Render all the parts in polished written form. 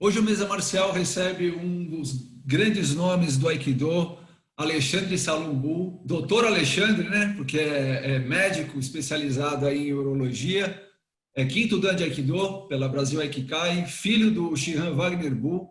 Hoje o Mesa Marcial recebe um dos grandes nomes do Aikido, Alexandre Salumbu, doutor Alexandre, né? Porque é médico especializado aí em urologia, é quinto dan de Aikido pela Brasil Aikikai, filho do Shihan Wagner Bu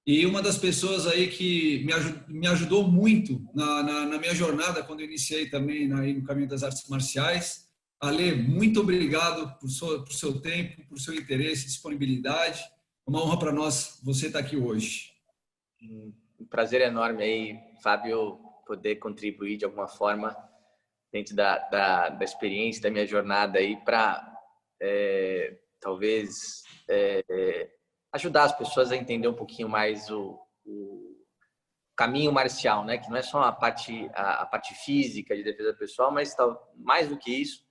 e uma das pessoas aí que me ajudou muito na minha jornada quando eu iniciei também aí no caminho das artes marciais. Ale, muito obrigado por seu tempo, por seu interesse, disponibilidade. É uma honra para nós você estar aqui hoje. Um prazer enorme aí, Fábio, poder contribuir de alguma forma dentro da experiência, da minha jornada aí para talvez ajudar as pessoas a entender um pouquinho mais o caminho marcial, né? Que não é só a parte física de defesa pessoal, mas mais do que isso,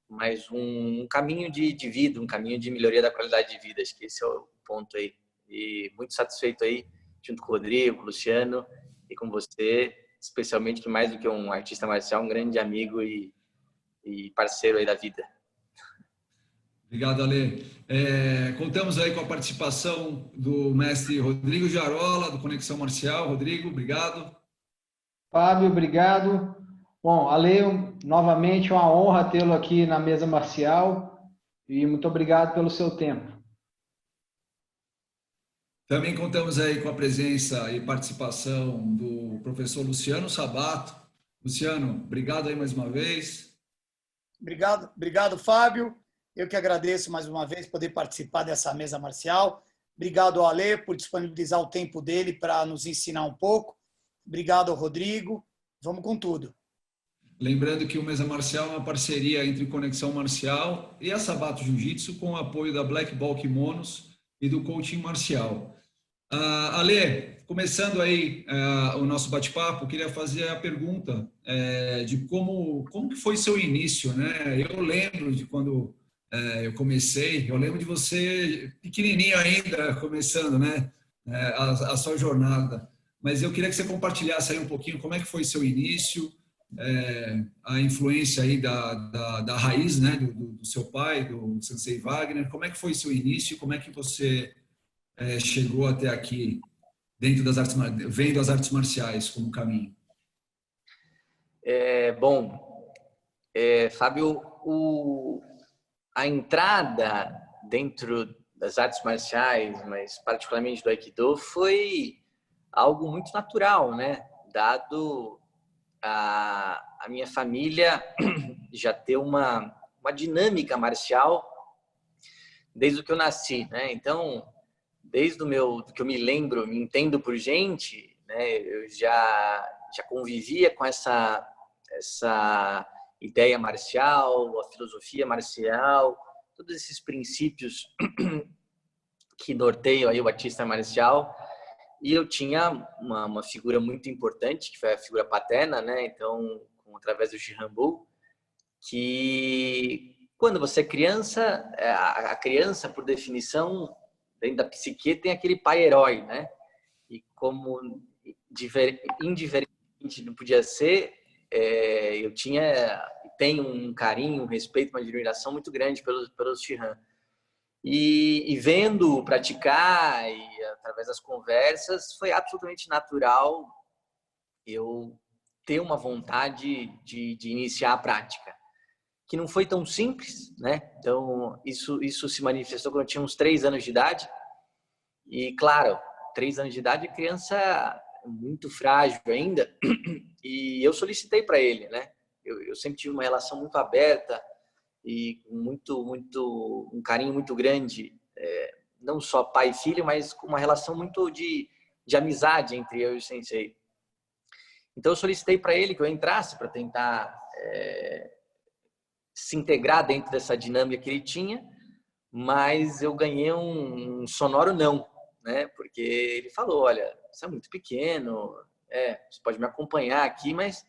mas um caminho de vida, um caminho de melhoria da qualidade de vida. Acho que esse é o ponto aí. E muito satisfeito aí, junto com o Rodrigo, com o Luciano e com você, especialmente que mais do que um artista marcial, um grande amigo e parceiro aí da vida. Obrigado, Ale. Contamos aí com a participação do mestre Rodrigo Jarola, do Conexão Marcial. Rodrigo, obrigado. Fábio, obrigado. Bom, Ale, novamente uma honra tê-lo aqui na Mesa Marcial e muito obrigado pelo seu tempo. Também contamos aí com a presença e participação do professor Luciano Sabato. Luciano, obrigado aí mais uma vez. Obrigado, Fábio. Eu que agradeço mais uma vez poder participar dessa mesa marcial. Obrigado ao Ale por disponibilizar o tempo dele para nos ensinar um pouco. Obrigado ao Rodrigo. Vamos com tudo. Lembrando que o Mesa Marcial é uma parceria entre Conexão Marcial e a Sabato Jiu-Jitsu com o apoio da Black Ball Kimonos e do Coaching Marcial. Ale, começando aí o nosso bate-papo, queria fazer a pergunta de como que foi seu início, né? Eu lembro de quando eu comecei, eu lembro de você pequenininho ainda, começando, né? A sua jornada. Mas eu queria que você compartilhasse aí um pouquinho como é que foi seu início, a influência aí da raiz, né? Do seu pai, do Sensei Wagner. Como é que foi seu início? Como é que você chegou até aqui, dentro das artes, vendo as artes marciais como caminho? Fábio, a entrada dentro das artes marciais, mas particularmente do Aikido, foi algo muito natural, né? Dado a minha família já ter uma dinâmica marcial desde que eu nasci, né? Então, desde do que eu me lembro, me entendo por gente, né? Eu já convivia com essa ideia marcial, a filosofia marcial, todos esses princípios que norteiam aí o artista marcial. E eu tinha uma figura muito importante, que foi a figura paterna, né? Então, através do Shihan Bu, que quando você é criança, a criança, por definição, dentro da psique, tem aquele pai herói, né? E como indiferentemente não podia ser, eu tenho um carinho, um respeito, uma admiração muito grande pelos Shihan. E vendo praticar e através das conversas, foi absolutamente natural eu ter uma vontade de iniciar a prática, que não foi tão simples, né? Então, isso se manifestou quando eu tinha uns 3 anos de idade. E, claro, 3 anos de idade, a criança muito frágil ainda. E eu solicitei para ele, né? Eu sempre tive uma relação muito aberta e um carinho muito grande, não só pai e filho, mas com uma relação muito de amizade entre eu e o sensei. Então eu solicitei para ele que eu entrasse para tentar se integrar dentro dessa dinâmica que ele tinha, mas eu ganhei um sonoro não, né? Porque ele falou, olha, você é muito pequeno, você pode me acompanhar aqui, mas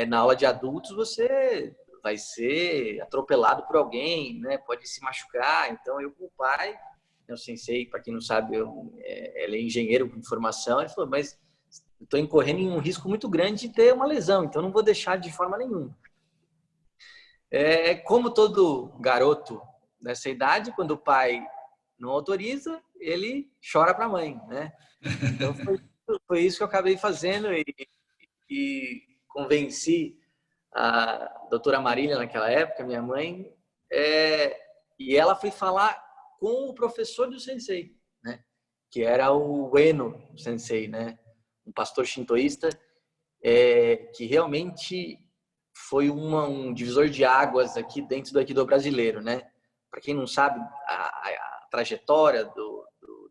na aula de adultos você vai ser atropelado por alguém, né? Pode se machucar. Então, eu com o pai, o sensei, para quem não sabe, ele é engenheiro com formação, ele falou, mas estou incorrendo em um risco muito grande de ter uma lesão, então não vou deixar de forma nenhuma. Como todo garoto nessa idade, quando o pai não autoriza, ele chora para a mãe, né? Então foi isso que eu acabei fazendo e convenci a doutora Marília naquela época, minha mãe, e ela foi falar com o professor do sensei, né? Que era o Ueno Sensei, né? Um pastor shintoísta que realmente foi um divisor de águas aqui dentro do Aikido brasileiro, né? Para quem não sabe, a trajetória do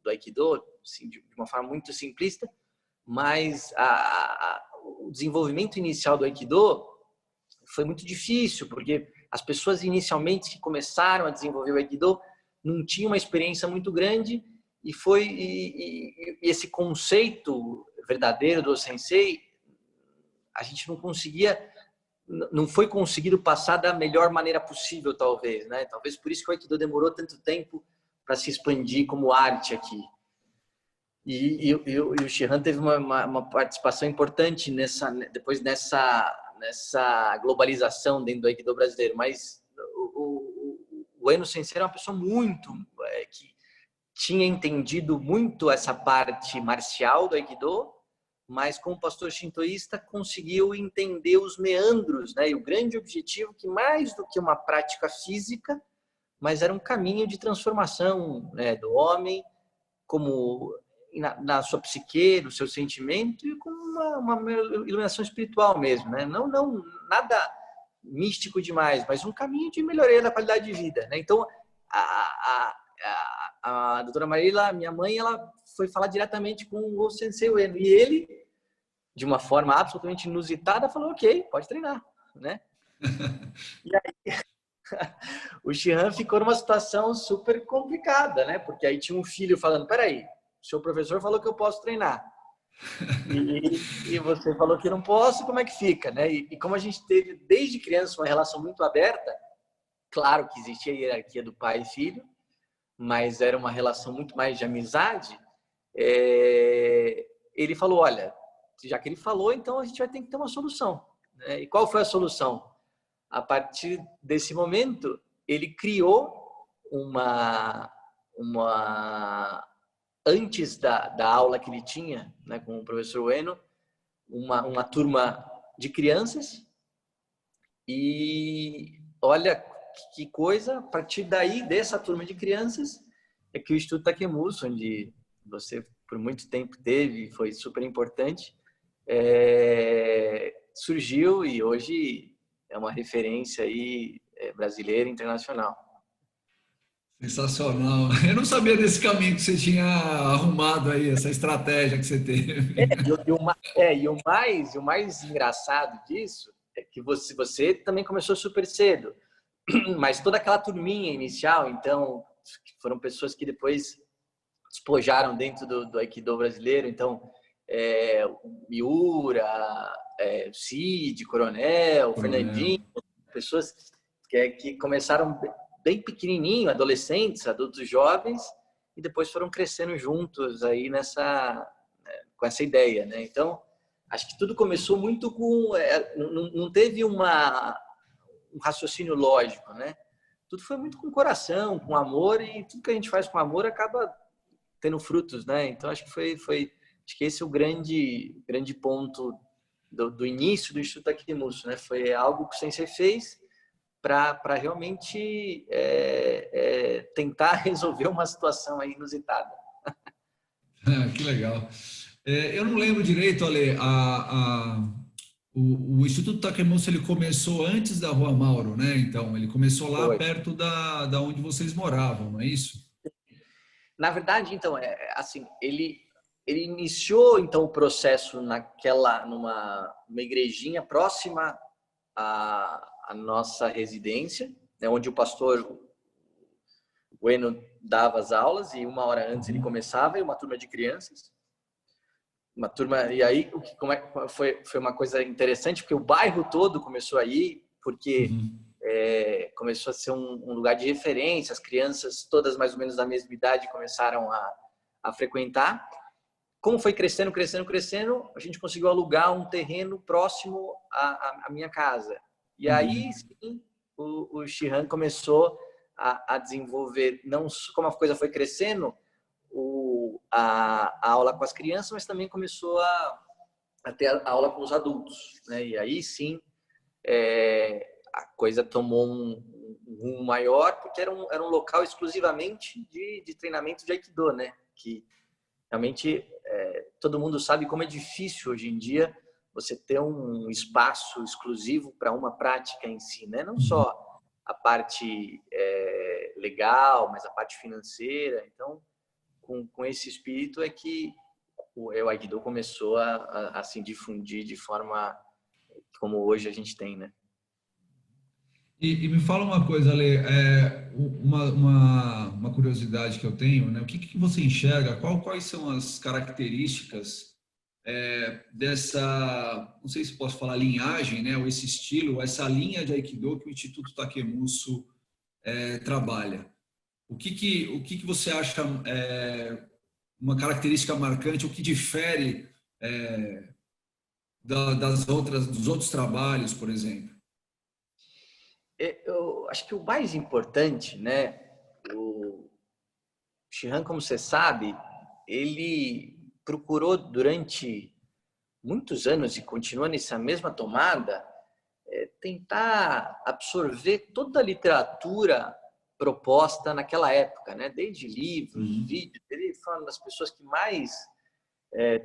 Aikido, assim, de uma forma muito simplista, mas o desenvolvimento inicial do Aikido foi muito difícil, porque as pessoas inicialmente que começaram a desenvolver o Aikido não tinham uma experiência muito grande e esse conceito verdadeiro do Sensei, a gente não foi conseguido passar da melhor maneira possível, talvez, né? Talvez por isso que o Aikido demorou tanto tempo para se expandir como arte aqui. E o Shihan teve uma participação importante depois nessa globalização dentro do Aikido brasileiro. Mas o Ueno Sensei era uma pessoa que tinha entendido muito essa parte marcial do Aikido, mas como pastor shintoísta conseguiu entender os meandros, né? E o grande objetivo que mais do que uma prática física, mas era um caminho de transformação, né, do homem, como na sua psique, no seu sentimento e com uma iluminação espiritual mesmo, né? Não nada místico demais, mas um caminho de melhoria da qualidade de vida, né? Então a doutora Marília, minha mãe, ela foi falar diretamente com o Sensei Ueno e ele, de uma forma absolutamente inusitada, falou: ok, pode treinar, né? E aí o Shihan ficou numa situação super complicada, né? Porque aí tinha um filho falando: peraí, o seu professor falou que eu posso treinar e você falou que não posso, como é que fica, né? E como a gente teve desde criança uma relação muito aberta, claro que existia a hierarquia do pai e filho, mas era uma relação muito mais de amizade. Ele falou: olha, já que ele falou, então a gente vai ter que ter uma solução, né? E qual foi a solução? A partir desse momento, ele criou antes da aula que ele tinha, né, com o professor Ueno, uma turma de crianças. E olha que coisa, a partir daí, dessa turma de crianças, é que o Instituto Takemuso, onde você por muito tempo teve, foi super importante, surgiu e hoje é uma referência aí brasileira e internacional. Sensacional. Eu não sabia desse caminho que você tinha arrumado aí, essa estratégia que você teve. E o mais engraçado disso é que você também começou super cedo, mas toda aquela turminha inicial, então, foram pessoas que depois despojaram dentro do Aikido brasileiro, então, o Miura, o Cid, Coronel, Fernandinho, pessoas que começaram bem pequenininho, adolescentes, adultos jovens, e depois foram crescendo juntos aí com essa ideia, né? Então, acho que tudo começou muito com... não teve um raciocínio lógico, né? Tudo foi muito com coração, com amor, e tudo que a gente faz com amor acaba tendo frutos, né? Então, acho que acho que esse é o grande ponto do início do Instituto Takemuso, né? Foi algo que o Sensei fez para realmente tentar resolver uma situação aí inusitada. Que legal. Eu não lembro direito, Ale, o Instituto Takemuso ele começou antes da Rua Mauro, né? Então, ele começou lá Foi. perto da onde vocês moravam, não é isso? Na verdade, então, assim, ele iniciou então o processo numa igrejinha próxima à nossa residência, né, onde o pastor Ueno dava as aulas, e uma hora antes ele começava, e uma turma de crianças. E aí foi uma coisa interessante, porque o bairro todo começou a ir, porque começou a ser um lugar de referência, as crianças todas mais ou menos da mesma idade começaram a frequentar. Como foi crescendo, a gente conseguiu alugar um terreno próximo à minha casa. E aí, sim, o Shihan começou a desenvolver, não como a coisa foi crescendo, a aula com as crianças, mas também começou a ter a aula com os adultos, né? E aí sim, a coisa tomou um rumo maior, porque era um local exclusivamente de treinamento de Aikido, né? Que realmente todo mundo sabe como é difícil hoje em dia você ter um espaço exclusivo para uma prática em si, né? Não só a parte legal, mas a parte financeira. Então, com esse espírito é que o Aikido começou a se difundir de forma como hoje a gente tem, né? E me fala uma coisa, Ale, uma curiosidade que eu tenho, né? O que você enxerga? Quais são as características dessa, não sei se posso falar linhagem, né? Ou esse estilo, essa linha de Aikido que o Instituto Takemuso trabalha? O que você acha uma característica marcante, o que difere dos outros trabalhos, por exemplo? Eu acho que o mais importante, né? O Shihan, como você sabe, ele procurou durante muitos anos e continua nessa mesma tomada, tentar absorver toda a literatura proposta naquela época, né? Desde livros, vídeos. Ele foi uma das pessoas que mais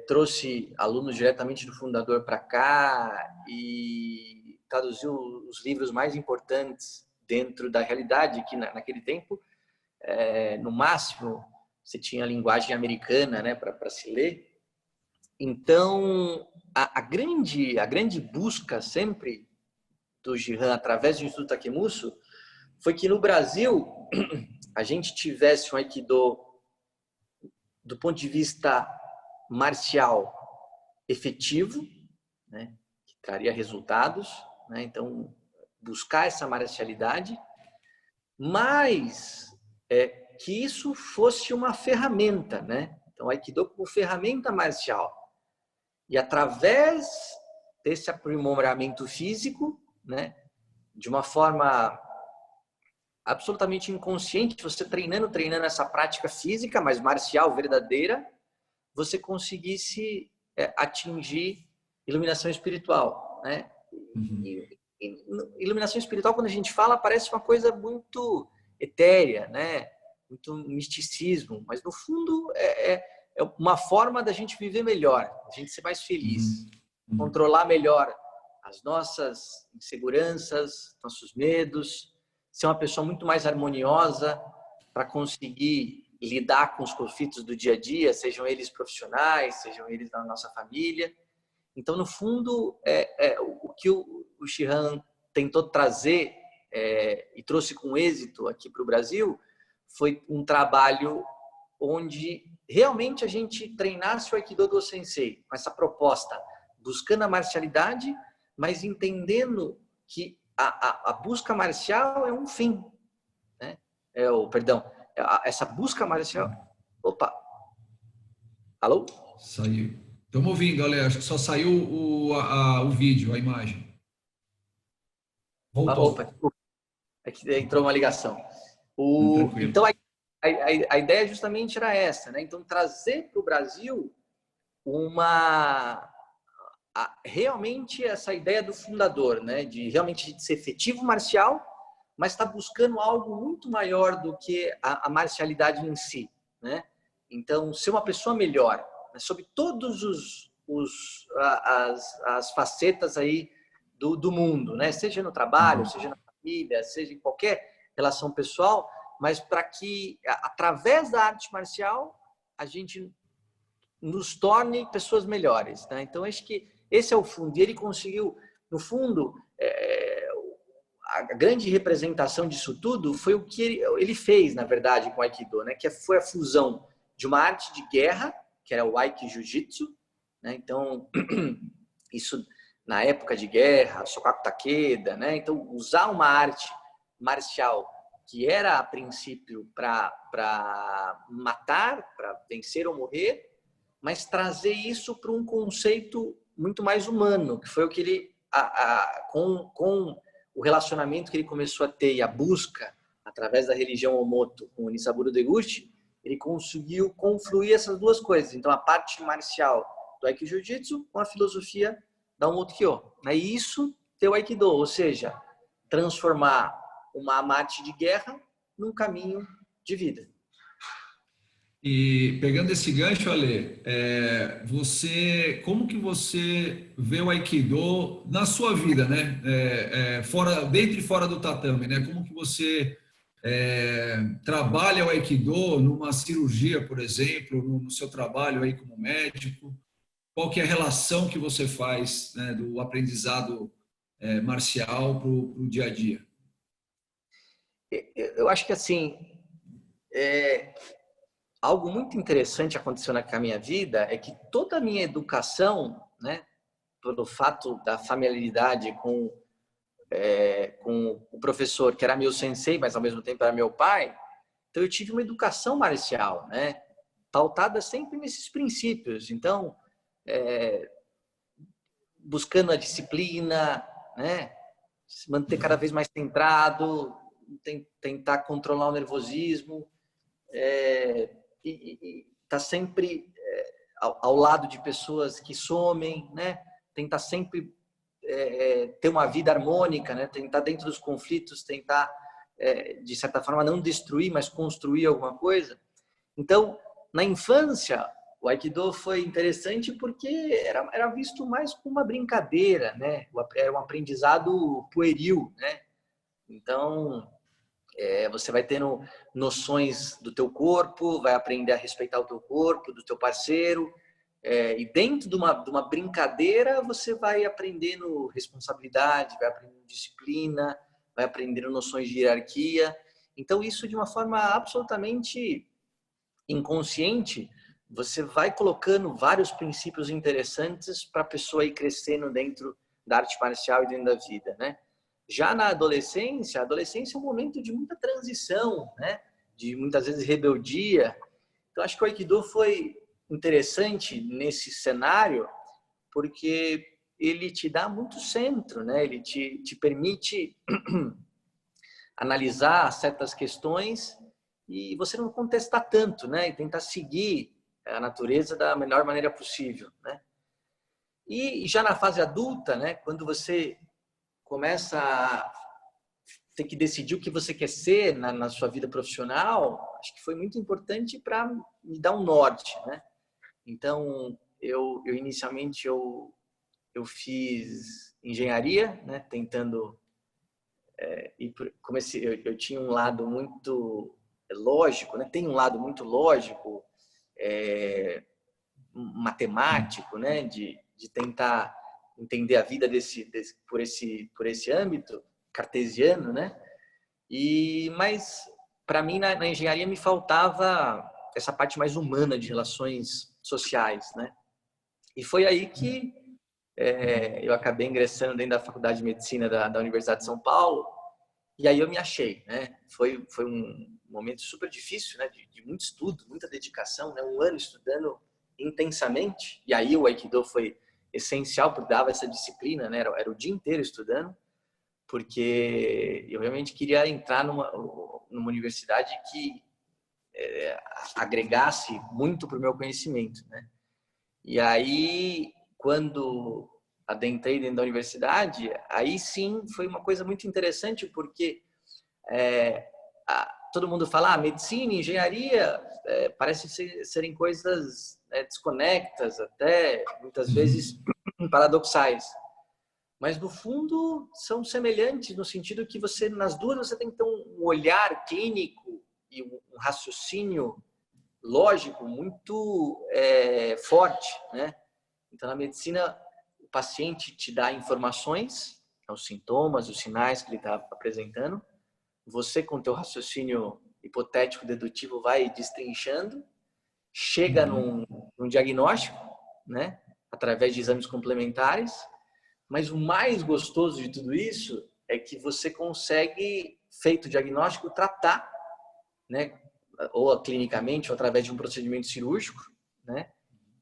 trouxe alunos diretamente do fundador para cá e traduziu os livros mais importantes dentro da realidade, que naquele tempo, no máximo, você tinha a linguagem americana, né, para se ler. Então, a grande busca sempre do Shihan, através do Instituto Takemuso, foi que no Brasil a gente tivesse um Aikido do ponto de vista marcial efetivo, né, que traria resultados, né? Então, buscar essa marcialidade, mas que isso fosse uma ferramenta, né? Então, Aikido como ferramenta marcial. E através desse aprimoramento físico, né, de uma forma absolutamente inconsciente, você treinando essa prática física, mas marcial verdadeira, você conseguisse atingir iluminação espiritual, né? E iluminação espiritual, quando a gente fala, parece uma coisa muito etérea, né? Muito misticismo, mas no fundo é uma forma da gente viver melhor, a gente ser mais feliz, controlar melhor as nossas inseguranças, nossos medos, ser uma pessoa muito mais harmoniosa para conseguir lidar com os conflitos do dia a dia, sejam eles profissionais, sejam eles da nossa família. Então, no fundo, o que o Shihan tentou trazer e trouxe com êxito aqui para o Brasil foi um trabalho onde realmente a gente treinasse o Aikido do Sensei, com essa proposta, buscando a marcialidade, mas entendendo que a busca marcial é um fim, né? Essa busca marcial... Opa! Alô? Saiu. Estamos ouvindo, Ale. Acho que só saiu o vídeo, a imagem. Voltou. Opa, desculpa. É que entrou uma ligação. Tranquilo. Então, a ideia justamente era essa, né? Então, trazer para o Brasil realmente essa ideia do fundador, né? De realmente ser efetivo marcial, mas está buscando algo muito maior do que a marcialidade em si, né? Então, ser uma pessoa melhor, né? Sobre todos as facetas aí do mundo, né? Seja no trabalho, seja na família, seja em qualquer relação pessoal, mas para que, através da arte marcial, a gente nos torne pessoas melhores, né? Então, acho que esse é o fundo. E ele conseguiu, no fundo, a grande representação disso tudo foi o que ele fez, na verdade, com o Aikido, né? Que foi a fusão de uma arte de guerra, que era o Aiki Jiu-Jitsu, né? Então, isso na época de guerra, Sokaku Takeda, né? Então, usar uma arte marcial que era, a princípio, para matar, para vencer ou morrer, mas trazer isso para um conceito muito mais humano, que foi o que ele, com o relacionamento que ele começou a ter e a busca, através da religião Omoto, com o Nisaburo Deguchi, ele conseguiu confluir essas duas coisas. Então, a parte marcial do Aikido Jiu-Jitsu com a filosofia da Umotokyo. E isso é o Aikido, ou seja, transformar uma arte de guerra num caminho de vida. E pegando esse gancho, Ale, como que você vê o Aikido na sua vida, né? Dentro e fora do tatame, né? Como que você trabalha o Aikido numa cirurgia, por exemplo, no seu trabalho aí como médico? Qual que é a relação que você faz, né, do aprendizado marcial para o dia a dia? Eu acho que assim, algo muito interessante aconteceu na minha vida é que toda a minha educação, né, pelo fato da familiaridade com o professor, que era meu sensei, mas ao mesmo tempo era meu pai, então eu tive uma educação marcial, né, pautada sempre nesses princípios. Então, buscando a disciplina, né, se manter cada vez mais centrado, tentar controlar o nervosismo, e tá sempre ao lado de pessoas que somem, né, tentar sempre ter uma vida harmônica, né, tentar dentro dos conflitos, tentar de certa forma não destruir, mas construir alguma coisa. Então, na infância, o Aikido foi interessante porque era visto mais como uma brincadeira, né? Era um aprendizado pueril, né? Então, você vai tendo noções do teu corpo, vai aprender a respeitar o teu corpo, do teu parceiro, e dentro de uma brincadeira você vai aprendendo responsabilidade, vai aprendendo disciplina, vai aprendendo noções de hierarquia. Então, isso de uma forma absolutamente inconsciente, você vai colocando vários princípios interessantes para a pessoa ir crescendo dentro da arte marcial e dentro da vida, né? Já na adolescência, a adolescência é um momento de muita transição, né? De muitas vezes rebeldia. Então, acho que o Aikido foi interessante nesse cenário porque ele te dá muito centro, né? Ele te permite analisar certas questões e você não contestar tanto, né? E tentar seguir a natureza da melhor maneira possível, né? E já na fase adulta, né? Quando você começa a ter que decidir o que você quer ser na sua vida profissional, acho que foi muito importante para me dar um norte, né? Então, eu inicialmente eu fiz engenharia, né? Tentando e comecei, eu tinha um lado muito lógico, né? Tem um lado muito lógico, matemático, né? De tentar entender a vida por esse âmbito cartesiano, né? Mas para mim na engenharia me faltava essa parte mais humana de relações sociais, né? E foi aí que eu acabei ingressando dentro da Faculdade de Medicina da Universidade de São Paulo. E aí eu me achei, né? Foi um momento super difícil, né? De muito estudo, muita dedicação, né? Um ano estudando intensamente. E aí o Aikido foi essencial porque dava essa disciplina, né? Era o dia inteiro estudando, porque eu realmente queria entrar numa universidade que agregasse muito para o meu conhecimento, né? E aí, quando adentrei dentro da universidade, aí sim foi uma coisa muito interessante, porque todo mundo fala, medicina, engenharia, parece serem coisas desconectas, até muitas vezes paradoxais. Mas, no fundo, são semelhantes no sentido que nas duas você tem que ter um olhar clínico e um raciocínio lógico muito forte, né? Então, na medicina, o paciente te dá informações, os sintomas, os sinais que ele está apresentando. Você, com o teu raciocínio hipotético dedutivo, vai destrinchando, chega num diagnóstico, né? Através de exames complementares. Mas o mais gostoso de tudo isso é que você consegue, feito o diagnóstico, tratar, né? Ou clinicamente, ou através de um procedimento cirúrgico, né?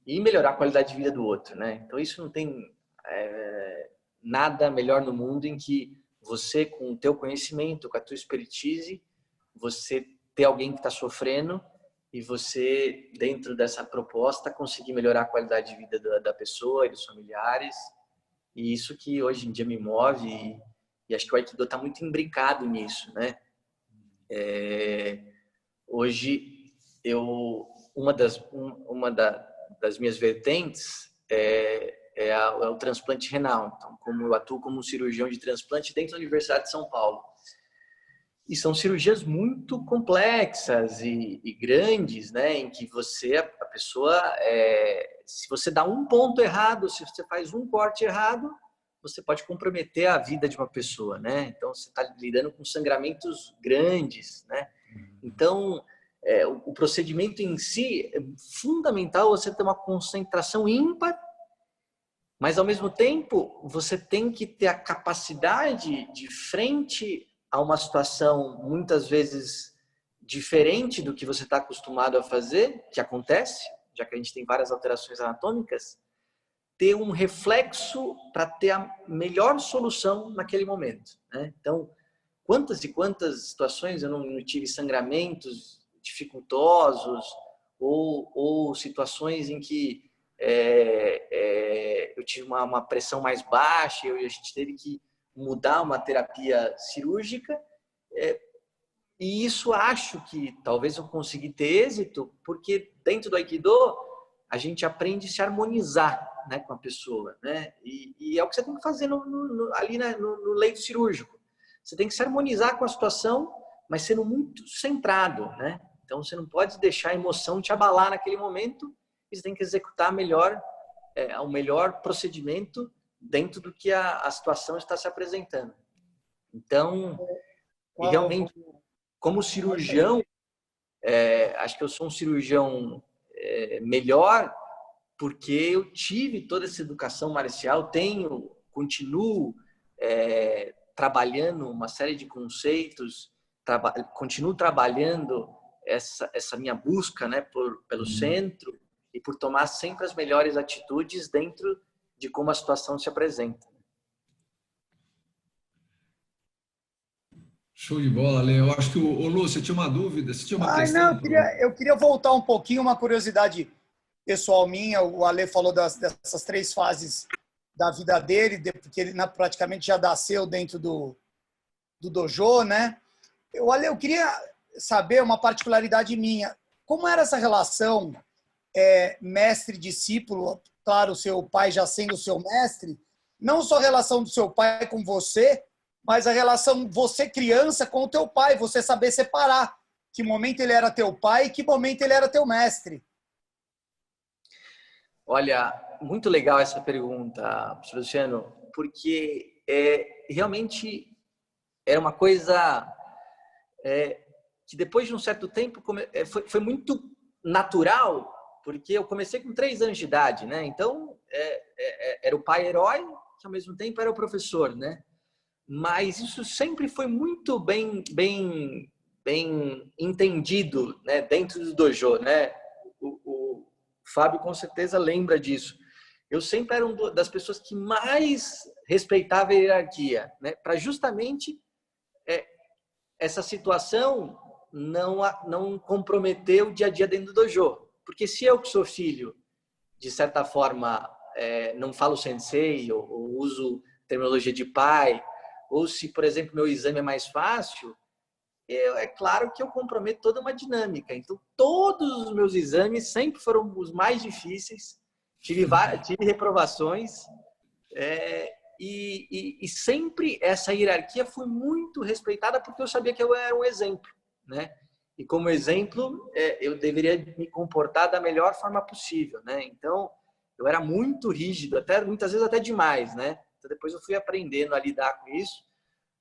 E melhorar a qualidade de vida do outro, né? Então, isso não tem nada melhor no mundo em que você, com o teu conhecimento, com a tua expertise, você ter alguém que está sofrendo e você, dentro dessa proposta, conseguir melhorar a qualidade de vida da pessoa e dos familiares. E isso que hoje em dia me move, e acho que o Aikido está muito imbricado nisso, né? Hoje, uma das minhas vertentes é o transplante renal. Então, como eu atuo como cirurgião de transplante dentro da Universidade de São Paulo. E são cirurgias muito complexas e grandes, né? Em que a pessoa, se você dá um ponto errado, se você faz um corte errado, você pode comprometer a vida de uma pessoa, né? Então, você está lidando com sangramentos grandes, né? Então, o procedimento em si é fundamental você ter uma concentração ímpar, mas, ao mesmo tempo, você tem que ter a capacidade de frente a uma situação muitas vezes diferente do que você está acostumado a fazer, que acontece, já que a gente tem várias alterações anatômicas, ter um reflexo para ter a melhor solução naquele momento, né? Então, quantas e quantas situações eu não tive sangramentos dificultosos ou situações em que eu tive uma pressão mais baixa e a gente teve que mudar uma terapia cirúrgica, e isso acho que talvez eu consegui ter êxito, porque dentro do Aikido a gente aprende a se harmonizar, né, com a pessoa, né? E é o que você tem que fazer ali, né, no leito cirúrgico. Você tem que se harmonizar com a situação, mas sendo muito centrado, né? Então você não pode deixar a emoção te abalar naquele momento, e você tem que executar o melhor procedimento dentro do que a situação está se apresentando. Então, e realmente, como cirurgião, acho que eu sou um cirurgião melhor, porque eu tive toda essa educação marcial, continuo trabalhando uma série de conceitos, continuo trabalhando essa minha busca, né, pelo centro, e por tomar sempre as melhores atitudes dentro de como a situação se apresenta. Show de bola, Lê. Eu acho que o Lu, você tinha uma dúvida, você tinha uma questão? Não, eu queria voltar um pouquinho, uma curiosidade pessoal minha. O Ale falou dessas 3 fases da vida dele, porque ele praticamente já nasceu dentro do dojo, né? Ale, eu queria saber uma particularidade minha. Como era essa relação mestre-discípulo? Claro, o seu pai já sendo seu mestre, não só a relação do seu pai com você, mas a relação você criança com o teu pai, você saber separar que momento ele era teu pai e que momento ele era teu mestre. Olha, muito legal essa pergunta, professor Luciano, porque realmente era uma coisa que depois de um certo tempo foi muito natural, porque eu comecei com 3 anos de idade, né? Então, era o pai herói, que ao mesmo tempo era o professor, né? Mas isso sempre foi muito bem entendido, né, dentro do dojo, né? O Fábio com certeza lembra disso. Eu sempre era uma das pessoas que mais respeitava a hierarquia, né? Para justamente essa situação não comprometer o dia a dia dentro do dojo. Porque se eu que sou filho, de certa forma, não falo sensei ou uso terminologia de pai, ou se, por exemplo, meu exame é mais fácil, é claro que eu comprometo toda uma dinâmica. Então, todos os meus exames sempre foram os mais difíceis, tive reprovações, e sempre essa hierarquia foi muito respeitada, porque eu sabia que eu era um exemplo, né? E como exemplo, eu deveria me comportar da melhor forma possível, né? Então, eu era muito rígido, muitas vezes até demais, né? Então, depois eu fui aprendendo a lidar com isso,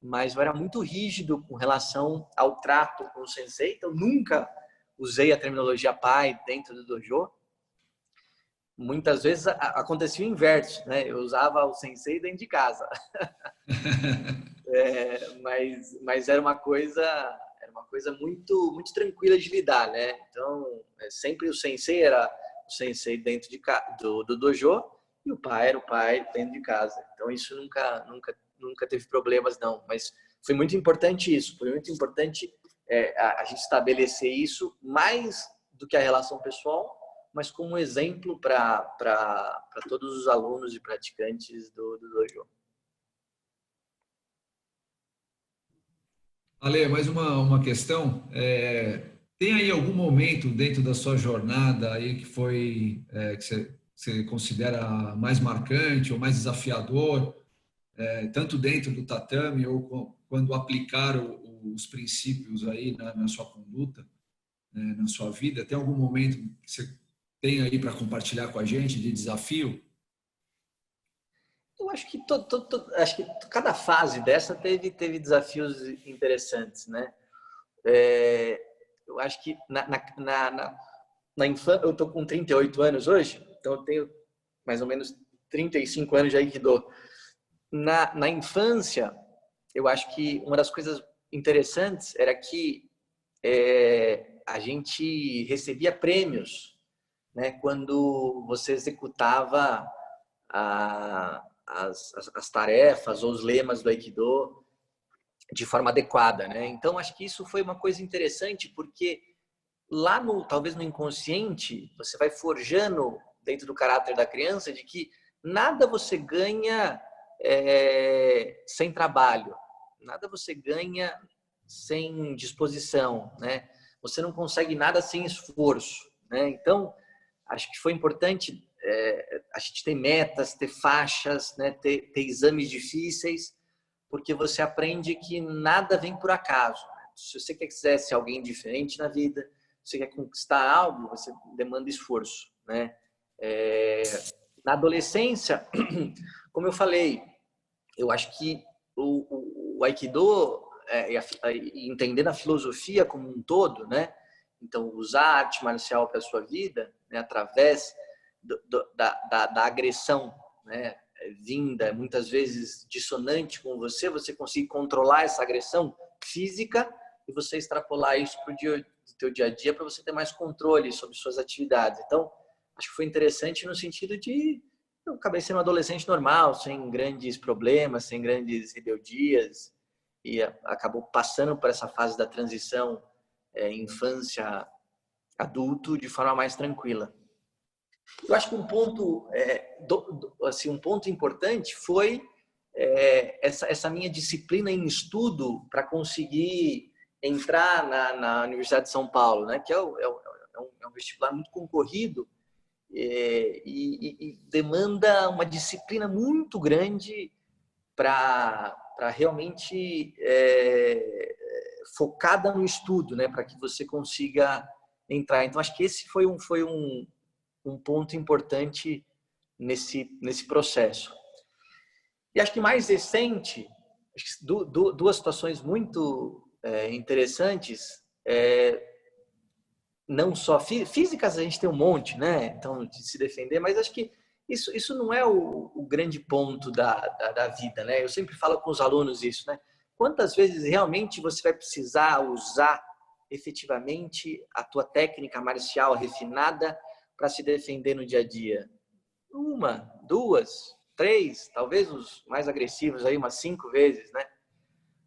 mas eu era muito rígido com relação ao trato com o sensei. Então, nunca usei a terminologia pai dentro do dojo. Muitas vezes acontecia o inverso, né? Eu usava o sensei dentro de casa. Mas era uma coisa muito, muito tranquila de lidar, né? Então, sempre o sensei era o sensei dentro do dojo, e o pai era o pai dentro de casa. Então, isso nunca teve problemas, não. Mas foi muito importante isso. Foi muito importante a gente estabelecer isso mais do que a relação pessoal, mas como exemplo para todos os alunos e praticantes do dojo. Ale, mais uma questão. Tem aí algum momento dentro da sua jornada aí que foi que você considera mais marcante ou mais desafiador, tanto dentro do tatame ou quando aplicar os princípios aí na sua conduta, na sua vida? Tem algum momento que você tem aí para compartilhar com a gente de desafio? Eu acho que, acho que cada fase dessa teve desafios interessantes, né? Eu acho que na infância, eu tô com 38 anos hoje, então eu tenho mais ou menos 35 anos de Aikido. Na infância, eu acho que uma das coisas interessantes era que a gente recebia prêmios, né, quando você executava as tarefas ou os lemas do Aikido de forma adequada, né? Então, acho que isso foi uma coisa interessante, porque lá talvez no inconsciente, você vai forjando dentro do caráter da criança de que nada você ganha sem trabalho, nada você ganha sem disposição, né? Você não consegue nada sem esforço, né? Então, acho que foi importante a gente ter metas, ter faixas, né? ter exames difíceis, porque você aprende que nada vem por acaso. Se você quiser ser alguém diferente na vida, se você quer conquistar algo, você demanda esforço, né? Na adolescência, como eu falei, eu acho que o Aikido, entendendo a filosofia como um todo, né? Então, usar a arte marcial para a sua vida, né? Através da agressão, né? Vinda, muitas vezes dissonante com você conseguir controlar essa agressão física e você extrapolar isso para o teu dia a dia para você ter mais controle sobre suas atividades. Então, acho que foi interessante no sentido de eu acabei sendo um adolescente normal, sem grandes problemas, sem grandes rebeldias, e acabou passando por essa fase da transição infância adulto de forma mais tranquila. Eu acho que um ponto um ponto importante foi essa minha disciplina em estudo para conseguir entrar na Universidade de São Paulo, né? Que é um vestibular muito concorrido e demanda uma disciplina muito grande para realmente focada no estudo, né? Para que você consiga entrar. Então, acho que esse foi um ponto importante nesse processo. E acho que mais recente, duas situações muito interessantes, não só físicas, a gente tem um monte, né? Então, de se defender, mas acho que isso não é o grande ponto da vida, né? Eu sempre falo com os alunos isso, né? Quantas vezes realmente você vai precisar usar efetivamente a tua técnica marcial refinada para se defender no dia a dia? 1, 2, 3, talvez os mais agressivos aí umas 5 vezes, né?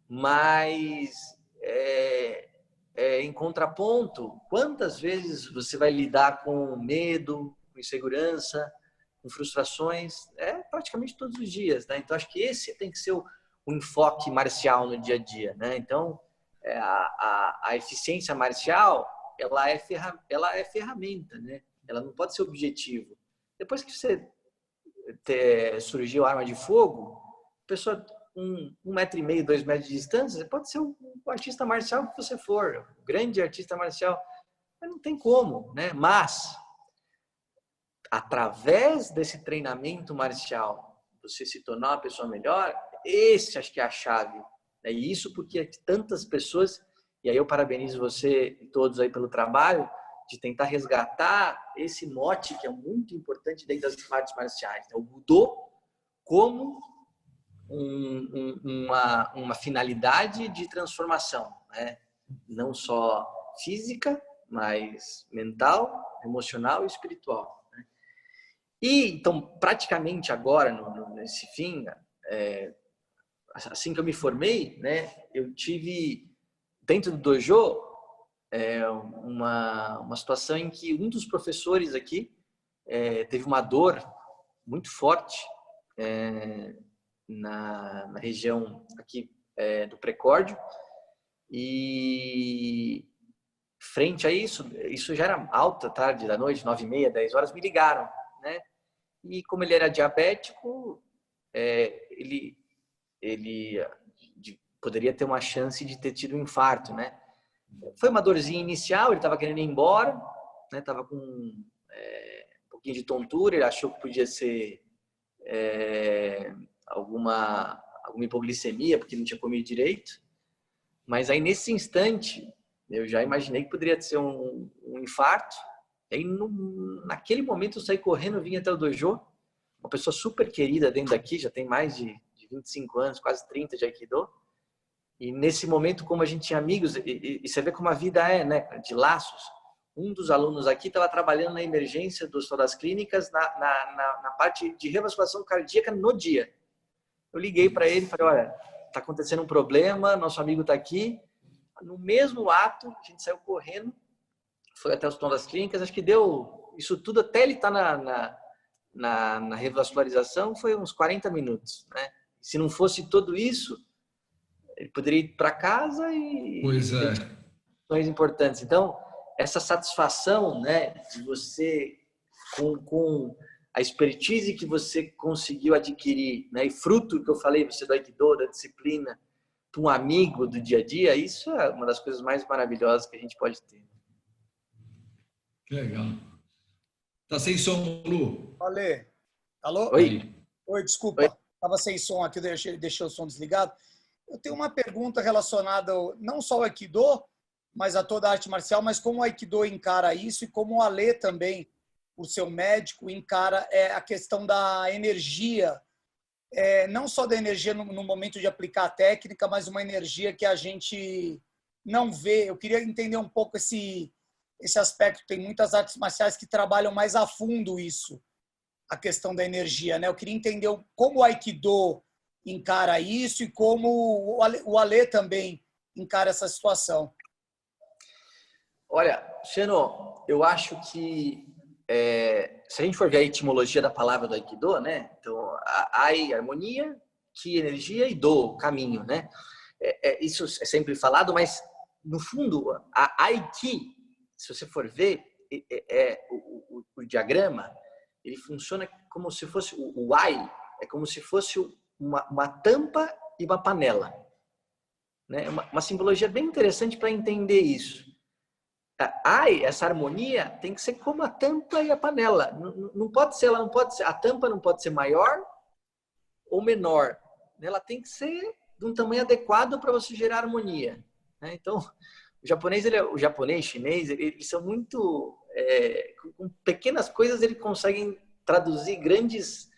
Mas em contraponto, quantas vezes você vai lidar com medo, com insegurança, com frustrações? Praticamente todos os dias, né? Então acho que esse tem que ser o enfoque marcial no dia a dia, né? Então a eficiência marcial ela é ferramenta, né? Ela não pode ser objetivo. Depois que você surgiu a arma de fogo, a pessoa 1,5 metro, 2 metros de distância, você pode ser o artista marcial que você for, o grande artista marcial, mas não tem como, né? Mas através desse treinamento marcial, você se tornar uma pessoa melhor, esse acho que é a chave. É isso porque tantas pessoas, e aí eu parabenizo você e todos aí pelo trabalho de tentar resgatar esse mote que é muito importante dentro das artes marciais, né? O Budo como uma finalidade de transformação, né? Não só física, mas mental, emocional e espiritual, né? E então, praticamente agora, nesse fim, assim que eu me formei, né, eu tive dentro do dojo uma situação em que um dos professores aqui teve uma dor muito forte na região aqui do precórdio, e frente a isso já era alta tarde da noite, 9h30, 10 horas, me ligaram, né? E como ele era diabético, ele poderia ter uma chance de ter tido um infarto, né? Foi uma dorzinha inicial, ele estava querendo ir embora, né? Tava com um pouquinho de tontura, ele achou que podia ser alguma hipoglicemia, porque não tinha comido direito. Mas aí, nesse instante, eu já imaginei que poderia ser um infarto. E aí, naquele momento, eu saí correndo, vim até o dojo. Uma pessoa super querida dentro daqui, já tem mais de 25 anos, quase 30 de Aikido. E nesse momento, como a gente tinha amigos, e você vê como a vida né, de laços. Um dos alunos aqui estava trabalhando na emergência do Hospital das Clínicas, na parte de revascularização cardíaca no dia. Eu liguei para ele e falei, olha, está acontecendo um problema, nosso amigo está aqui. No mesmo ato, a gente saiu correndo, foi até o Hospital das Clínicas, acho que deu isso tudo, até ele estar na revascularização, foi uns 40 minutos. Né? Se não fosse tudo isso, ele poderia ir para casa e... Pois é. Questões importantes. Então, essa satisfação, né, de você, com a expertise que você conseguiu adquirir, né, e fruto que eu falei, você do Aikido, da disciplina, para um amigo do dia a dia, isso é uma das coisas mais maravilhosas que a gente pode ter. Que legal. Tá sem som, Lu? Ale, alô? Oi? Oi, desculpa. Estava sem som aqui, deixei o som desligado. Eu tenho uma pergunta relacionada não só ao Aikido, mas a toda a arte marcial, mas como o Aikido encara isso e como o Ale também, por ser médico, encara a questão da energia, não só da energia no momento de aplicar a técnica, mas uma energia que a gente não vê. Eu queria entender um pouco esse aspecto. Tem muitas artes marciais que trabalham mais a fundo isso, a questão da energia, né? Eu queria entender como o Aikido encara isso e como o Ale também encara essa situação. Olha, Xeno, eu acho que se a gente for ver a etimologia da palavra do Aikido, né? Então, Ai, harmonia, Ki, energia e Do, caminho, né? Isso é sempre falado, mas no fundo, a Aiki, se você for ver, o diagrama, ele funciona como se fosse o Ai, é como se fosse uma tampa e uma panela, né? Uma simbologia bem interessante para entender isso. Essa harmonia tem que ser como a tampa e a panela. Não pode ser, a tampa não pode ser maior ou menor. Ela tem que ser de um tamanho adequado para você gerar harmonia. Então, o japonês, chinês, eles são muito, com pequenas coisas eles conseguem traduzir grandes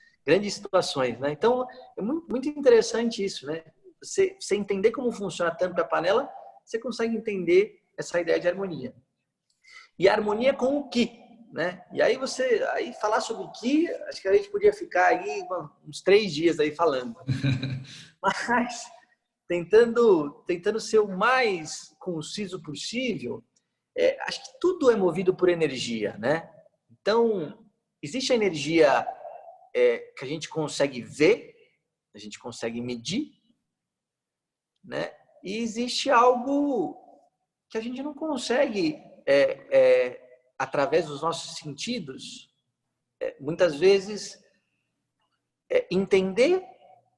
situações, né? Então, é muito, muito interessante isso, né? Você entender como funciona a tampa e a panela, você consegue entender essa ideia de harmonia. E a harmonia com o Ki, né? E aí falar sobre o Ki, acho que a gente podia ficar aí uns 3 dias aí falando. Mas tentando ser o mais conciso possível, acho que tudo é movido por energia, né? Então, existe a energia que a gente consegue ver, a gente consegue medir, né? E existe algo que a gente não consegue através dos nossos sentidos, muitas vezes entender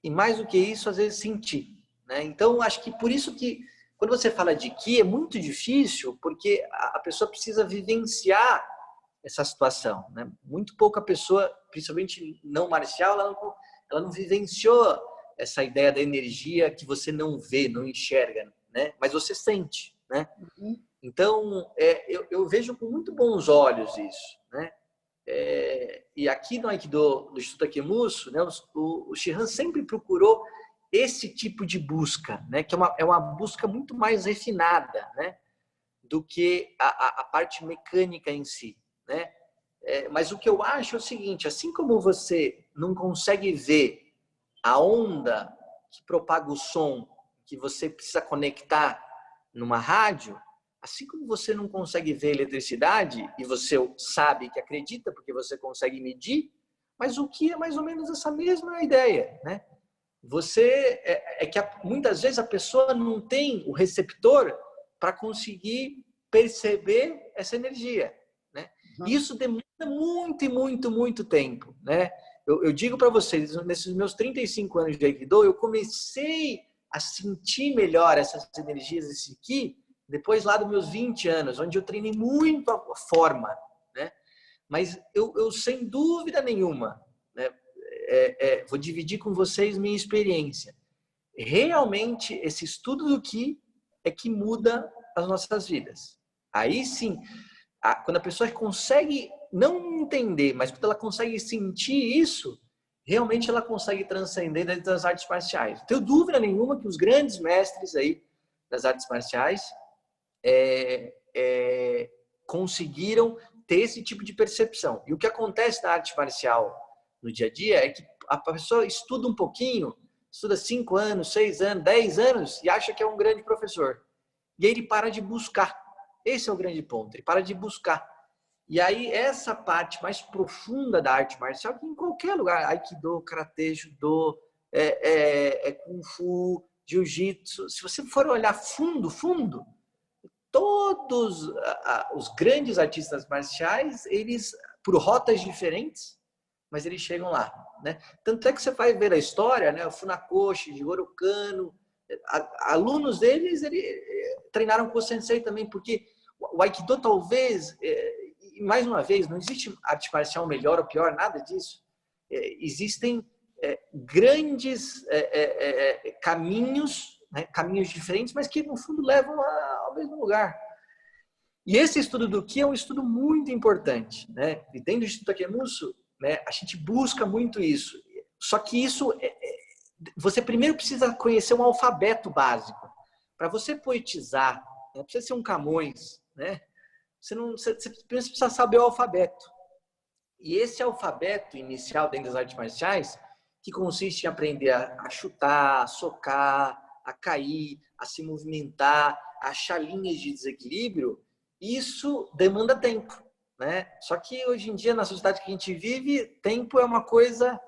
e, mais do que isso, às vezes sentir, né? Então, acho que por isso que quando você fala de Ki é muito difícil, porque a pessoa precisa vivenciar essa situação, né? Muito pouca pessoa, principalmente não marcial, ela não vivenciou essa ideia da energia que você não vê, não enxerga, né? Mas você sente, né? Então, eu vejo com muito bons olhos isso, né? E aqui no Aikido do Instituto Takemuso, né, o Shihan sempre procurou esse tipo de busca, né? Que é uma busca muito mais refinada, né? Do que a parte mecânica em si, né? Mas o que eu acho é o seguinte, assim como você não consegue ver a onda que propaga o som que você precisa conectar numa rádio, Assim como você não consegue ver eletricidade e você sabe que acredita porque você consegue medir, mas o que é mais ou menos essa mesma ideia, né? Muitas vezes a pessoa não tem o receptor para conseguir perceber essa energia, né? Isso demanda muito, muito, muito tempo, né? Eu digo para vocês, nesses meus 35 anos de Aikido, eu comecei a sentir melhor essas energias, esse Ki, depois lá dos meus 20 anos, onde eu treinei muito a forma, né? Mas eu sem dúvida nenhuma, né? Vou dividir com vocês minha experiência. Realmente, esse estudo do Ki é que muda as nossas vidas. Aí sim, quando a pessoa consegue não entender, mas quando ela consegue sentir isso, realmente ela consegue transcender dentro das artes marciais. Não tenho dúvida nenhuma que os grandes mestres aí das artes marciais conseguiram ter esse tipo de percepção. E o que acontece na arte marcial no dia a dia é que a pessoa estuda um pouquinho, estuda 5 anos, 6 anos, 10 anos e acha que é um grande professor. E aí ele para de buscar. Esse é o grande ponto, ele para de buscar. E aí essa parte mais profunda da arte marcial, que em qualquer lugar, Aikido, Karatê, Judô, Kung Fu, Jiu-Jitsu, se você for olhar fundo, todos os grandes artistas marciais, eles, por rotas diferentes, mas eles chegam lá, né? Tanto é que você vai ver a história, né? O Funakoshi, Jigoro Kano, alunos deles treinaram com o sensei também, porque o Aikido talvez, mais uma vez, não existe arte marcial melhor ou pior, nada disso. Existem grandes caminhos, né? Caminhos diferentes, mas que no fundo levam ao mesmo lugar. E esse estudo do Ki é um estudo muito importante, né? E dentro do Instituto Takemuso, né, a gente busca muito isso. Só que isso, você primeiro precisa conhecer um alfabeto básico. Para você poetizar, não precisa ser um Camões, né? Você precisa saber o alfabeto. E esse alfabeto inicial dentro das artes marciais, que consiste em aprender a chutar, a socar, a cair, a se movimentar, a achar linhas de desequilíbrio, isso demanda tempo, né? Só que hoje em dia, na sociedade que a gente vive, tempo é uma coisa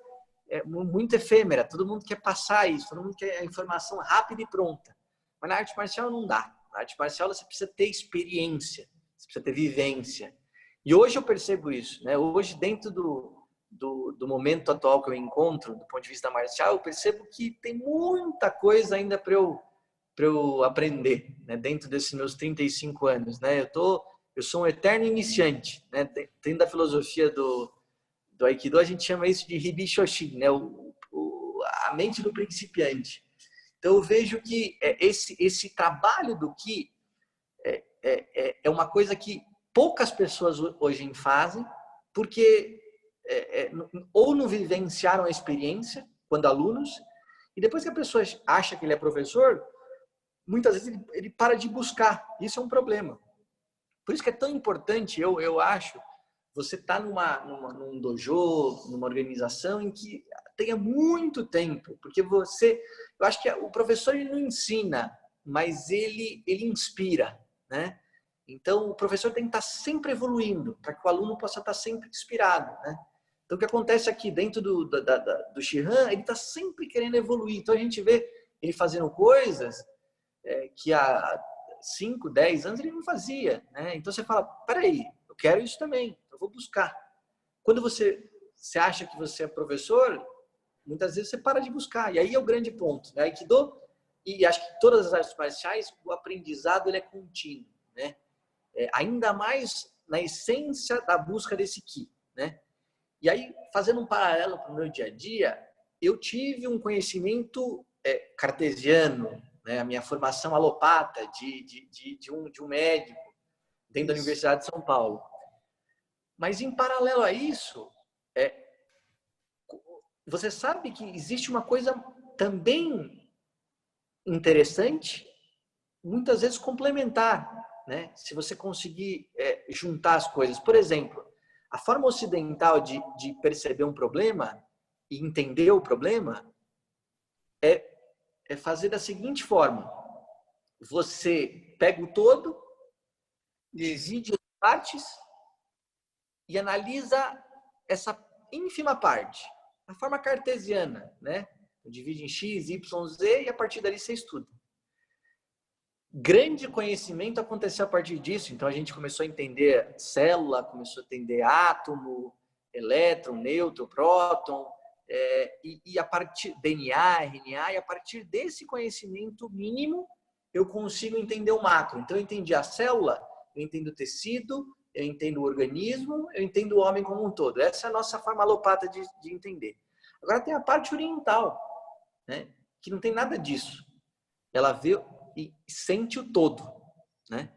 muito efêmera. Todo mundo quer passar isso, todo mundo quer a informação rápida e pronta. Mas na arte marcial não dá. Na arte marcial você precisa ter experiência, você precisa ter vivência. E hoje eu percebo isso, né? Hoje, dentro do momento atual que eu encontro, do ponto de vista marcial, eu percebo que tem muita coisa ainda para eu aprender, né? Dentro desses meus 35 anos, né? Eu sou um eterno iniciante, né? Dentro da filosofia do Aikido, a gente chama isso de Hibi Shoshin, né? A mente do principiante. Então eu vejo que esse trabalho do Ki é uma coisa que poucas pessoas hoje fazem, porque ou não vivenciaram a experiência quando alunos, e depois que a pessoa acha que ele é professor, muitas vezes ele para de buscar. Isso é um problema. Por isso que é tão importante, eu acho, você estar num dojo, numa organização em que tenha muito tempo, porque eu acho que o professor ele não ensina, mas ele inspira, né? Então, o professor tem que estar sempre evoluindo, para que o aluno possa estar sempre inspirado, né? Então, o que acontece aqui dentro do Shihan, ele está sempre querendo evoluir. Então, a gente vê ele fazendo coisas que há 5, 10 anos ele não fazia, né? Então, você fala, peraí, eu quero isso também, eu vou buscar. Quando você acha que você é professor, muitas vezes você para de buscar. E aí é o grande ponto, né? Aikido, e acho que todas as artes marciais, o aprendizado ele é contínuo, né? Ainda mais na essência da busca desse Ki, né? E aí, fazendo um paralelo para o meu dia a dia, eu tive um conhecimento cartesiano, né? A minha formação alopata de um médico dentro da Universidade de São Paulo. Mas, em paralelo a isso, você sabe que existe uma coisa também interessante, muitas vezes complementar, né? Se você conseguir juntar as coisas. Por exemplo, a forma ocidental de perceber um problema e entender o problema é fazer da seguinte forma: você pega o todo divide as partes e analisa essa ínfima parte. A forma cartesiana, né? Divide em X, Y, Z e a partir dali você estuda. Grande conhecimento aconteceu a partir disso. Então a gente começou a entender célula, começou a entender átomo, elétron, nêutron, próton, e a partir DNA, RNA, e a partir desse conhecimento mínimo eu consigo entender o macro. Então eu entendi a célula, eu entendo o tecido, eu entendo o organismo, eu entendo o homem como um todo. Essa é a nossa forma alopata de entender. Agora tem a parte oriental, né? Que não tem nada disso. Ela vê e sente o todo, né?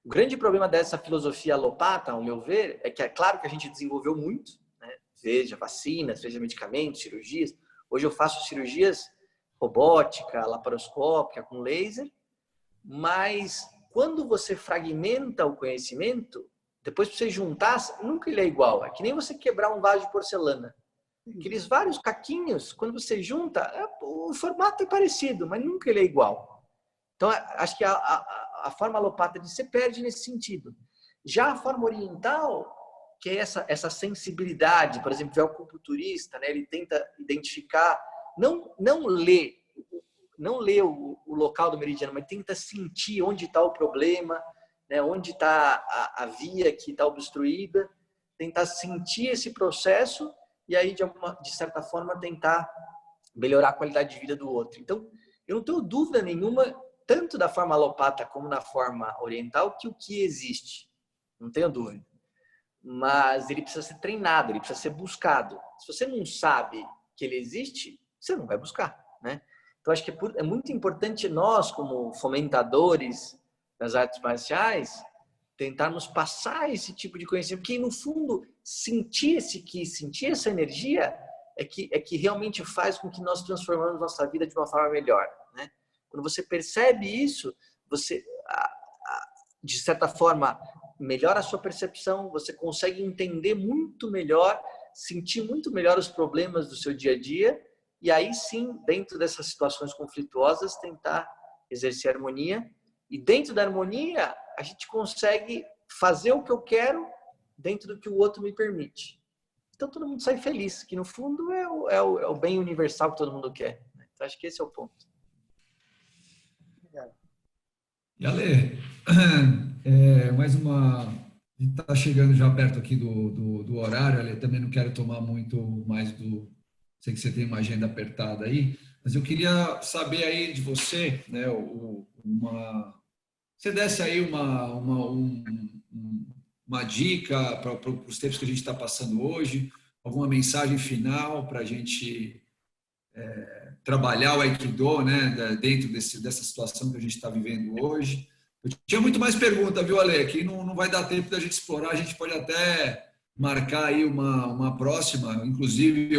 O grande problema dessa filosofia alopata, ao meu ver, é que é claro que a gente desenvolveu muito, né? Veja vacinas, veja medicamentos, cirurgias. Hoje eu faço cirurgias robótica, laparoscópica, com laser, mas quando você fragmenta o conhecimento, depois para você juntar, nunca ele é igual. É que nem você quebrar um vaso de porcelana. Aqueles vários caquinhos, quando você junta, o formato é parecido, mas nunca ele é igual. Então, acho que a forma alopata se perde nesse sentido. Já a forma oriental, que é essa sensibilidade, por exemplo, o acupunturista, né, ele tenta identificar, não ler o local do meridiano, mas tenta sentir onde está o problema, né, onde está a via que está obstruída, tentar sentir esse processo e aí, de certa forma, tentar melhorar a qualidade de vida do outro. Então, eu não tenho dúvida nenhuma, tanto da forma alopata como na forma oriental, que o que existe. Não tenho dúvida. Mas ele precisa ser treinado, ele precisa ser buscado. Se você não sabe que ele existe, você não vai buscar, né? Então, acho que é muito importante nós, como fomentadores das artes marciais, tentarmos passar esse tipo de conhecimento, porque, no fundo, sentir essa energia é que realmente faz com que nós transformamos nossa vida de uma forma melhor, né? Quando você percebe isso, você, de certa forma, melhora a sua percepção, você consegue entender muito melhor, sentir muito melhor os problemas do seu dia a dia, e aí sim, dentro dessas situações conflituosas, tentar exercer harmonia. E dentro da harmonia, a gente consegue fazer o que eu quero dentro do que o outro me permite. Então todo mundo sai feliz, que no fundo é o bem universal que todo mundo quer. Então acho que esse é o ponto. E Ale, mais uma... A gente está chegando já perto aqui do horário, Ale, também não quero tomar muito mais do... Sei que você tem uma agenda apertada aí, mas eu queria saber aí de você, né, você desse aí uma dica para os tempos que a gente está passando hoje, alguma mensagem final para a gente trabalhar o Aikido, né, dentro dessa situação que a gente está vivendo hoje. Eu tinha muito mais pergunta, viu, Ale? Que não vai dar tempo da gente explorar, a gente pode até marcar aí uma próxima, inclusive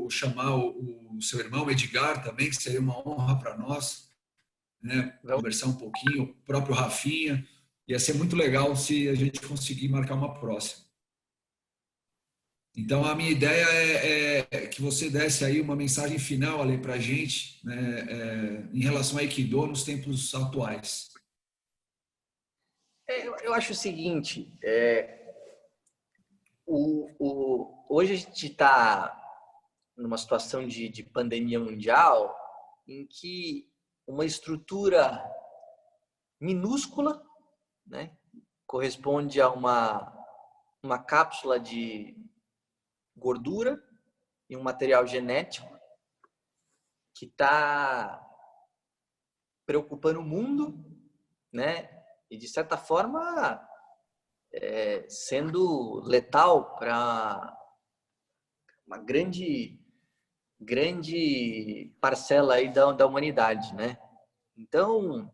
chamar o seu irmão Edgar também, que seria uma honra para nós, né, conversar um pouquinho, o próprio Rafinha. Ia ser muito legal se a gente conseguir marcar uma próxima. Então, a minha ideia é que você desse aí uma mensagem final ali para a gente, né, em relação a Aikido nos tempos atuais. Eu acho o seguinte, hoje a gente está numa situação de pandemia mundial em que uma estrutura minúscula, né, corresponde a uma cápsula de gordura e um material genético que está preocupando o mundo, né? E de certa forma sendo letal para uma grande parcela aí da humanidade, né? Então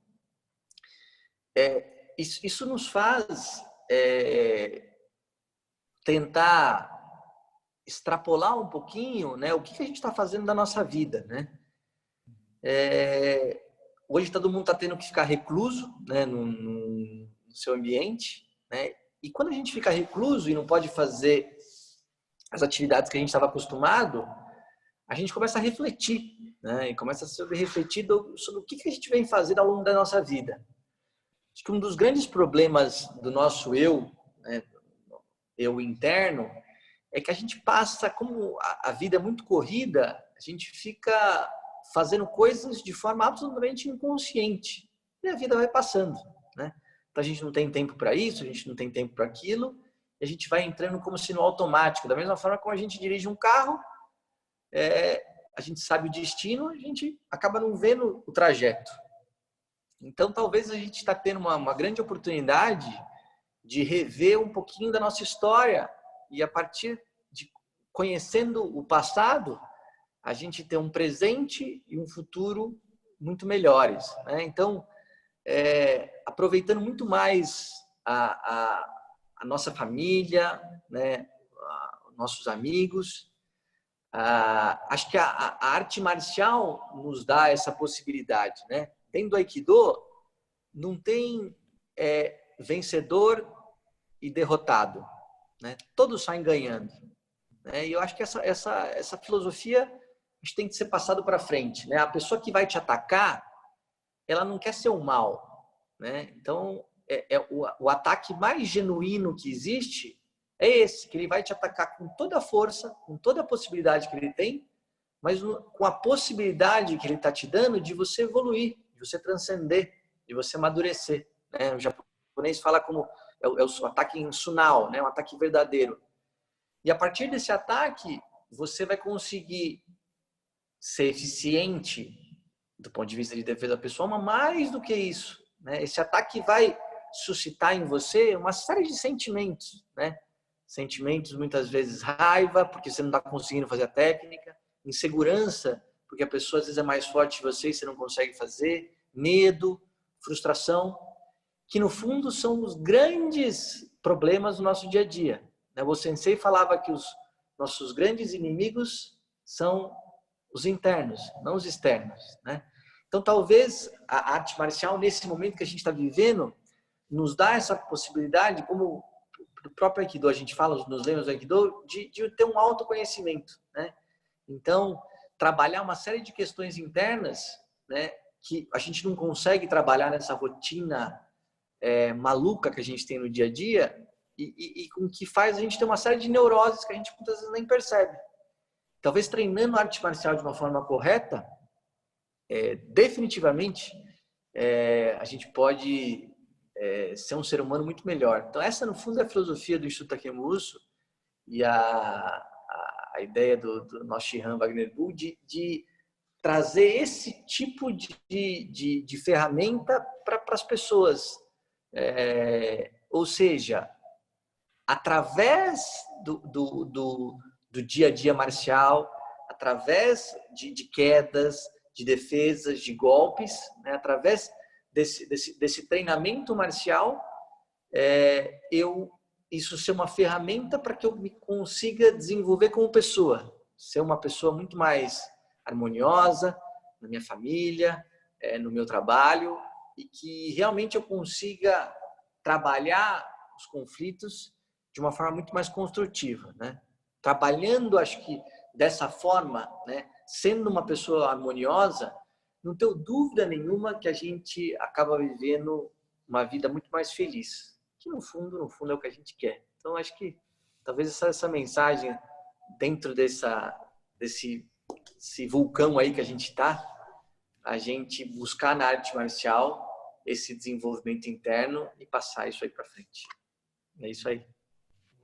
isso nos faz tentar extrapolar um pouquinho, né, o que a gente está fazendo da nossa vida, né? Hoje todo mundo está tendo que ficar recluso, né, no seu ambiente, né? E quando a gente fica recluso e não pode fazer as atividades que a gente estava acostumado, a gente começa a refletir, né? E começa a ser refletido sobre o que a gente vem fazendo ao longo da nossa vida. acho que um dos grandes problemas do nosso eu, né, eu interno, é que a gente passa, como a vida é muito corrida, a gente fica fazendo coisas de forma absolutamente inconsciente. E a vida vai passando, né? Então a gente não tem tempo para isso, a gente não tem tempo para aquilo, e a gente vai entrando como se no automático. Da mesma forma como a gente dirige um carro, a gente sabe o destino, a gente acaba não vendo o trajeto. Então talvez a gente está tendo uma grande oportunidade de rever um pouquinho da nossa história e a partir de conhecendo o passado, a gente ter um presente e um futuro muito melhores, né? Então, aproveitando muito mais a nossa família, né? Nossos amigos, acho que a arte marcial nos dá essa possibilidade, né? Dentro do Aikido, não tem vencedor e derrotado, né? Todos saem ganhando, né? E eu acho que essa filosofia a gente tem que ser passado para frente, né? A pessoa que vai te atacar, ela não quer ser o mal, né? Então, o ataque mais genuíno que existe é esse, que ele vai te atacar com toda a força, com toda a possibilidade que ele tem, mas com a possibilidade que ele está te dando de você evoluir, de você transcender, de você amadurecer, né? O japonês fala como é o ataque em sunao, né? Um ataque verdadeiro. E a partir desse ataque, você vai conseguir ser eficiente do ponto de vista de defesa pessoal, mas mais do que isso, né? Esse ataque vai suscitar em você uma série de sentimentos, né? Sentimentos, muitas vezes raiva, porque você não está conseguindo fazer a técnica, insegurança, porque a pessoa às vezes é mais forte que você e você não consegue fazer, medo, frustração, que no fundo são os grandes problemas do nosso dia a dia. O Sensei falava que os nossos grandes inimigos são os internos, não os externos, né? Então, talvez a arte marcial, nesse momento que a gente está vivendo, nos dá essa possibilidade, como do próprio Aikido a gente fala, nos lemos do Aikido, de ter um autoconhecimento, né? Então, trabalhar uma série de questões internas, né, que a gente não consegue trabalhar nessa rotina maluca que a gente tem no dia a dia e com que faz a gente ter uma série de neuroses que a gente muitas vezes nem percebe. Talvez treinando a arte marcial de uma forma correta, definitivamente a gente pode ser um ser humano muito melhor. Então essa no fundo é a filosofia do Instituto Takemuso e a ideia do nosso Shihan Wagner Bull de trazer esse tipo de ferramenta para as pessoas. Ou seja, através do dia a dia marcial, através de quedas, de defesas, de golpes, né? Através desse treinamento marcial, isso ser uma ferramenta para que eu me consiga desenvolver como pessoa, ser uma pessoa muito mais harmoniosa na minha família, no meu trabalho, e que realmente eu consiga trabalhar os conflitos de uma forma muito mais construtiva, né? Trabalhando, acho que dessa forma, né? Sendo uma pessoa harmoniosa, não tenho dúvida nenhuma que a gente acaba vivendo uma vida muito mais feliz, que no fundo é o que a gente quer. Então, acho que talvez essa mensagem dentro desse vulcão aí que a gente está, a gente buscar na arte marcial esse desenvolvimento interno e passar isso aí para frente. É isso aí.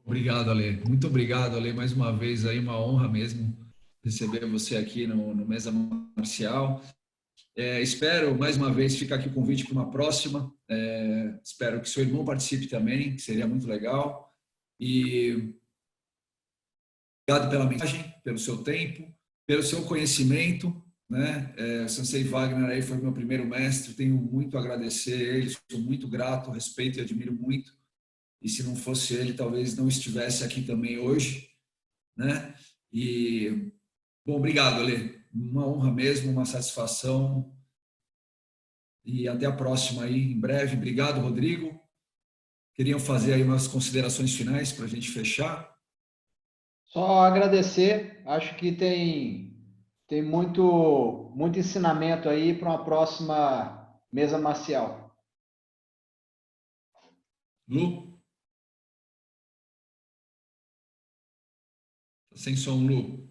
Obrigado, Ale. Muito obrigado, Ale. Mais uma vez aí, uma honra mesmo receber você aqui no Mesa Marcial. Espero, mais uma vez, ficar aqui o convite para uma próxima. Espero que seu irmão participe também, que seria muito legal. E obrigado pela mensagem, pelo seu tempo, pelo seu conhecimento, né? O Sensei Wagner aí foi meu primeiro mestre, tenho muito a agradecer a ele, sou muito grato, respeito e admiro muito. E se não fosse ele, talvez não estivesse aqui também hoje, né? E, bom, obrigado, Ale. Uma honra mesmo, uma satisfação. E até a próxima aí, em breve. Obrigado, Rodrigo. Queriam fazer aí umas considerações finais para a gente fechar? Só agradecer. Acho que tem muito ensinamento aí para uma próxima mesa marcial. Lu? Sem som, Lu.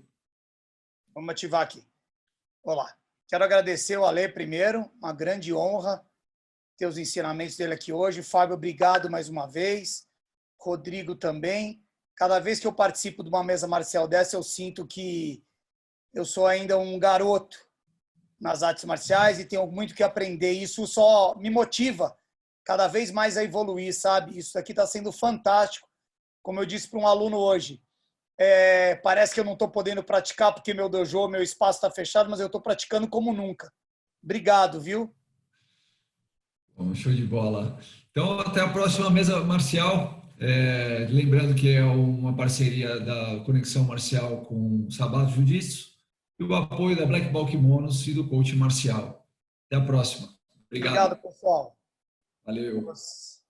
Vamos ativar aqui. Olá. Quero agradecer o Ale primeiro, uma grande honra ter os ensinamentos dele aqui hoje. Fábio, obrigado mais uma vez. Rodrigo também. Cada vez que eu participo de uma mesa marcial dessa, eu sinto que eu sou ainda um garoto nas artes marciais e tenho muito que aprender. Isso só me motiva cada vez mais a evoluir, sabe? Isso aqui está sendo fantástico. Como eu disse para um aluno hoje, parece que eu não estou podendo praticar porque meu dojo, meu espaço está fechado, mas eu estou praticando como nunca. Obrigado, viu? Bom, show de bola. Então, até a próxima mesa marcial. Lembrando que é uma parceria da Conexão Marcial com o Sabato Jiu-Jitsu e o apoio da Black Ball Kimonos e do coach marcial. Até a próxima. Obrigado. Obrigado, pessoal. Valeu. Nossa.